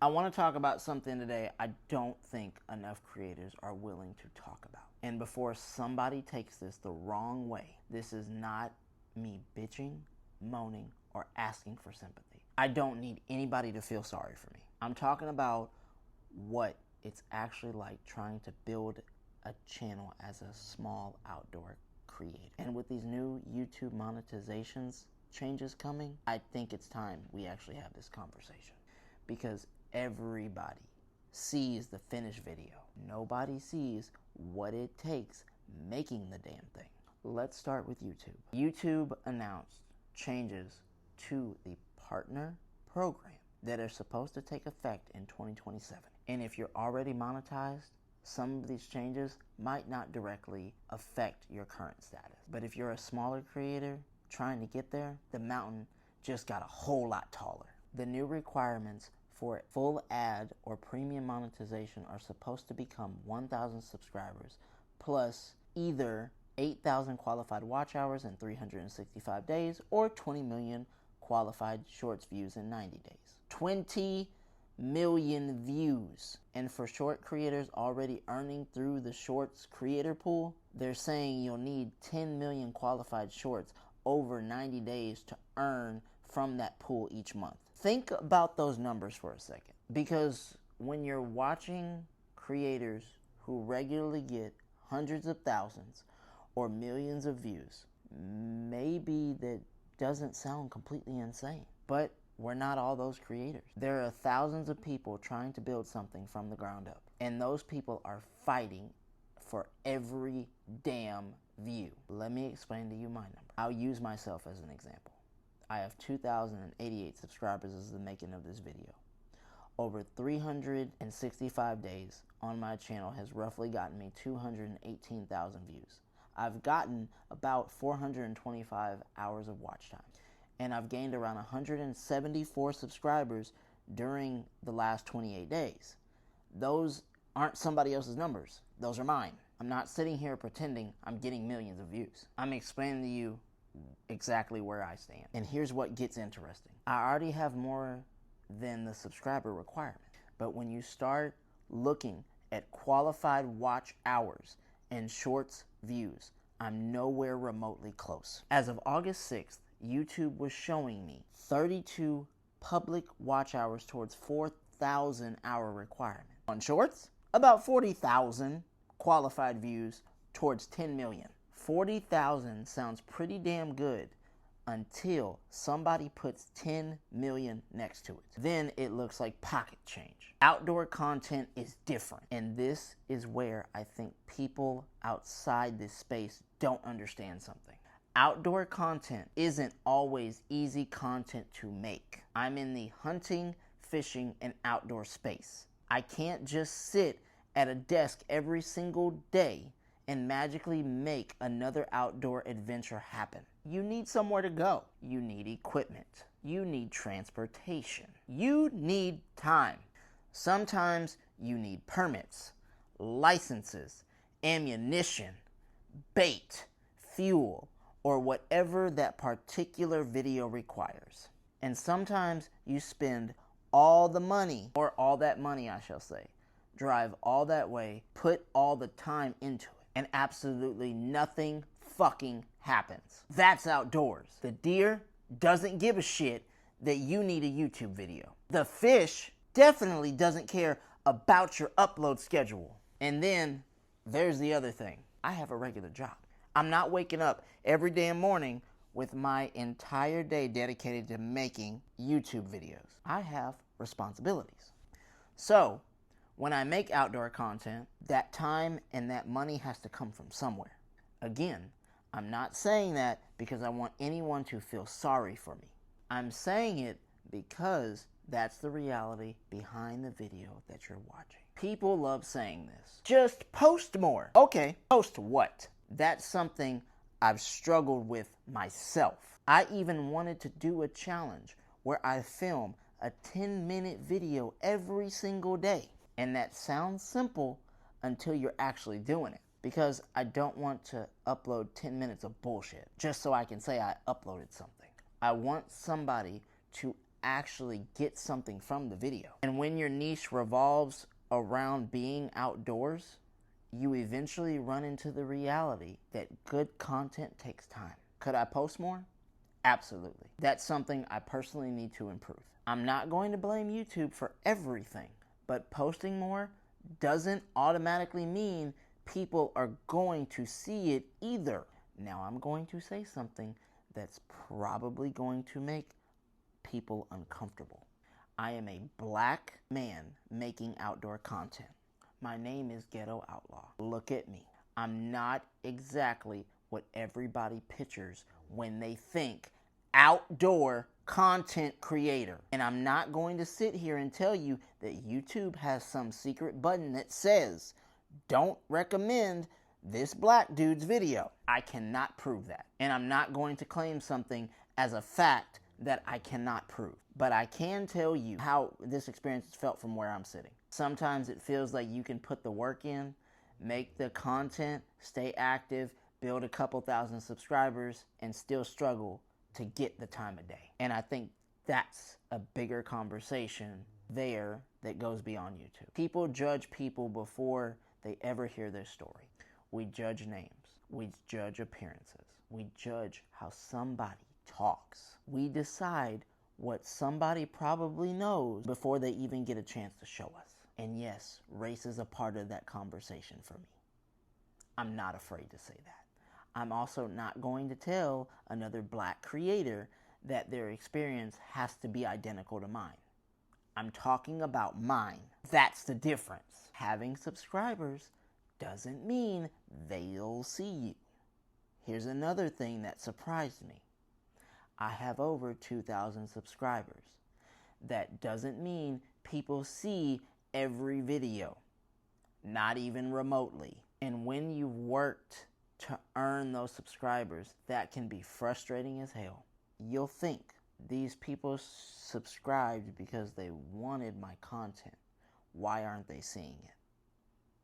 I want to talk about something today I don't think enough creators are willing to talk about. And before somebody takes this the wrong way, this is not me bitching, moaning, or asking for sympathy. I don't need anybody to feel sorry for me. I'm talking about what it's actually like trying to build a channel as a small outdoor creator. And with these new YouTube monetizations changes coming, I think it's time we actually have this conversation. Because everybody sees the finished video. Nobody sees what it takes making the damn thing. Let's start with YouTube. YouTube announced changes to the partner program that are supposed to take effect in 2027. And if you're already monetized, some of these changes might not directly affect your current status. But if you're a smaller creator trying to get there, the mountain just got a whole lot taller. The new requirements for full ad or premium monetization are supposed to become 1,000 subscribers plus either 8,000 qualified watch hours in 365 days or 20 million qualified shorts views in 90 days. 20 million views. And for short creators already earning through the shorts creator pool, they're saying you'll need 10 million qualified shorts over 90 days to earn from that pool each month. Think about those numbers for a second, because when you're watching creators who regularly get hundreds of thousands or millions of views, maybe that doesn't sound completely insane, but we're not all those creators. There are thousands of people trying to build something from the ground up, and those people are fighting for every damn view. Let me explain to you my number. I'll use myself as an example. I have 2,088 subscribers as the making of this video. Over 365 days on my channel has roughly gotten me 218,000 views. I've gotten about 425 hours of watch time. And I've gained around 174 subscribers during the last 28 days. Those aren't somebody else's numbers. Those are mine. I'm not sitting here pretending I'm getting millions of views. I'm explaining to you exactly where I stand. And here's what gets interesting. I already have more than the subscriber requirement. But when you start looking at qualified watch hours and shorts views, I'm nowhere remotely close. As of August 6th, YouTube was showing me 32 public watch hours towards 4,000 hour requirement. On shorts, about 40,000 qualified views towards 10 million. 40,000 sounds pretty damn good until somebody puts 10 million next to it. Then it looks like pocket change. Outdoor content is different, and this is where I think people outside this space don't understand something. Outdoor content isn't always easy content to make. I'm in the hunting, fishing, and outdoor space. I can't just sit at a desk every single day and magically make another outdoor adventure happen. You need somewhere to go. You need equipment. You need transportation. You need time. Sometimes you need permits, licenses, ammunition, bait, fuel, or whatever that particular video requires. And sometimes you spend all the money, or all that money I shall say, drive all that way, put all the time into it, and absolutely nothing fucking happens. That's outdoors. The deer doesn't give a shit that you need a YouTube video. The fish definitely doesn't care about your upload schedule. And then there's the other thing. I have a regular job. I'm not waking up every damn morning with my entire day dedicated to making YouTube videos. I have responsibilities. So, when I make outdoor content, that time and that money has to come from somewhere. Again, I'm not saying that because I want anyone to feel sorry for me. I'm saying it because that's the reality behind the video that you're watching. People love saying this. Just post more. Okay, post what? That's something I've struggled with myself. I even wanted to do a challenge where I film a 10-minute video every single day. And that sounds simple until you're actually doing it. Because I don't want to upload 10 minutes of bullshit just so I can say I uploaded something. I want somebody to actually get something from the video. And when your niche revolves around being outdoors, you eventually run into the reality that good content takes time. Could I post more? Absolutely. That's something I personally need to improve. I'm not going to blame YouTube for everything, but posting more doesn't automatically mean people are going to see it either. Now I'm going to say something that's probably going to make people uncomfortable. I am a black man making outdoor content. My name is Ghetto Outlaw. Look at me. I'm not exactly what everybody pictures when they think outdoor content creator. And I'm not going to sit here and tell you that YouTube has some secret button that says, don't recommend this black dude's video. I cannot prove that. And I'm not going to claim something as a fact that I cannot prove. But I can tell you how this experience has felt from where I'm sitting. Sometimes it feels like you can put the work in, make the content, stay active, build a couple thousand subscribers, and still struggle to get the time of day. And I think that's a bigger conversation there that goes beyond YouTube. People judge people before they ever hear their story. We judge names. We judge appearances. We judge how somebody talks. We decide what somebody probably knows before they even get a chance to show us. And yes, race is a part of that conversation for me. I'm not afraid to say that. I'm also not going to tell another black creator that their experience has to be identical to mine. I'm talking about mine. That's the difference. Having subscribers doesn't mean they'll see you. Here's another thing that surprised me. I have over 2,000 subscribers. That doesn't mean people see every video, not even remotely. And when you've worked to earn those subscribers, that can be frustrating as hell. You'll think these people subscribed because they wanted my content. Why aren't they seeing it?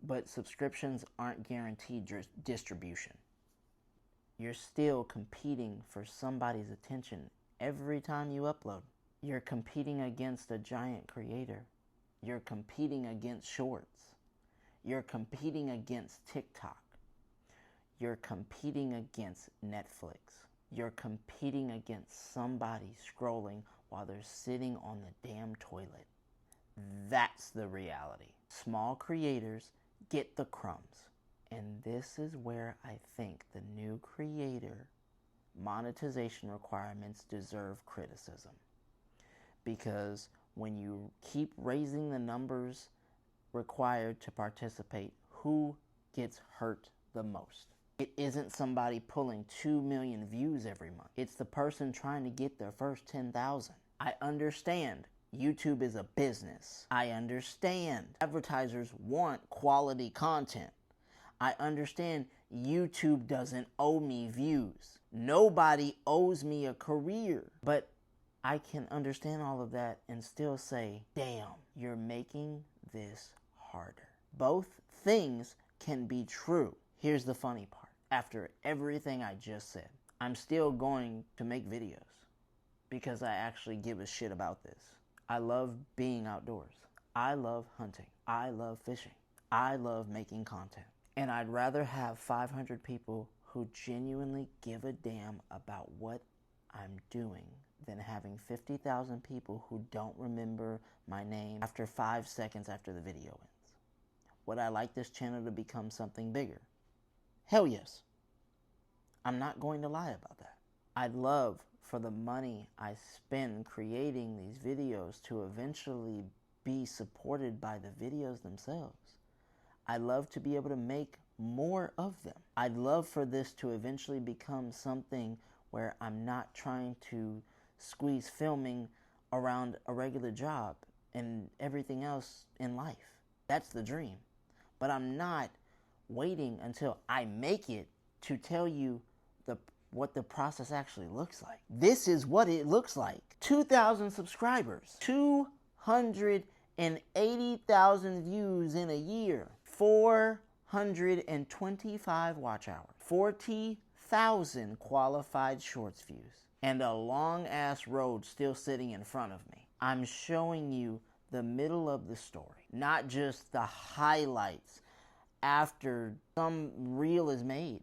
But subscriptions aren't guaranteed distribution. You're still competing for somebody's attention every time you upload. You're competing against a giant creator. You're competing against shorts. You're competing against TikTok. You're competing against Netflix. You're competing against somebody scrolling while they're sitting on the damn toilet. That's the reality. Small creators get the crumbs. And this is where I think the new creator monetization requirements deserve criticism. Because when you keep raising the numbers required to participate, who gets hurt the most? It isn't somebody pulling 2 million views every month. It's the person trying to get their first 10,000. I understand YouTube is a business. I understand advertisers want quality content. I understand YouTube doesn't owe me views. Nobody owes me a career. But I can understand all of that and still say, damn, you're making this harder. Both things can be true. Here's the funny part. After everything I just said, I'm still going to make videos because I actually give a shit about this. I love being outdoors. I love hunting. I love fishing. I love making content. And I'd rather have 500 people who genuinely give a damn about what I'm doing than having 50,000 people who don't remember my name after 5 seconds after the video ends. Would I like this channel to become something bigger? Hell yes. I'm not going to lie about that. I'd love for the money I spend creating these videos to eventually be supported by the videos themselves. I'd love to be able to make more of them. I'd love for this to eventually become something where I'm not trying to squeeze filming around a regular job and everything else in life. That's the dream. But I'm not waiting until I make it to tell you what the process actually looks like. This is what it looks like. 2,000 subscribers, 280,000 views in a year, 425 watch hours, 40,000 qualified shorts views. and a long ass road still sitting in front of me. I'm showing you the middle of the story, not just the highlights after some reel is made.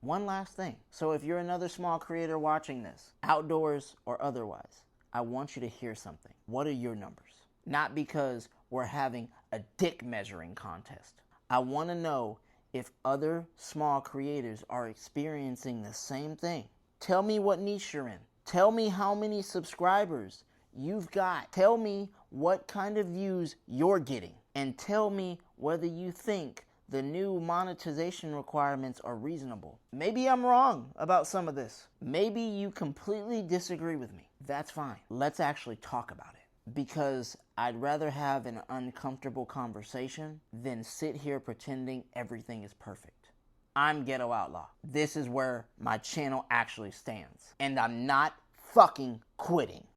One last thing. So if you're another small creator watching this, outdoors or otherwise, I want you to hear something. What are your numbers? Not because we're having a dick measuring contest. I want to know if other small creators are experiencing the same thing. Tell me what niche you're in. Tell me how many subscribers you've got. Tell me what kind of views you're getting. And tell me whether you think the new monetization requirements are reasonable. Maybe I'm wrong about some of this. Maybe you completely disagree with me. That's fine. Let's actually talk about it. Because I'd rather have an uncomfortable conversation than sit here pretending everything is perfect. I'm Ghetto Outlaw. This is where my channel actually stands. And I'm not fucking quitting.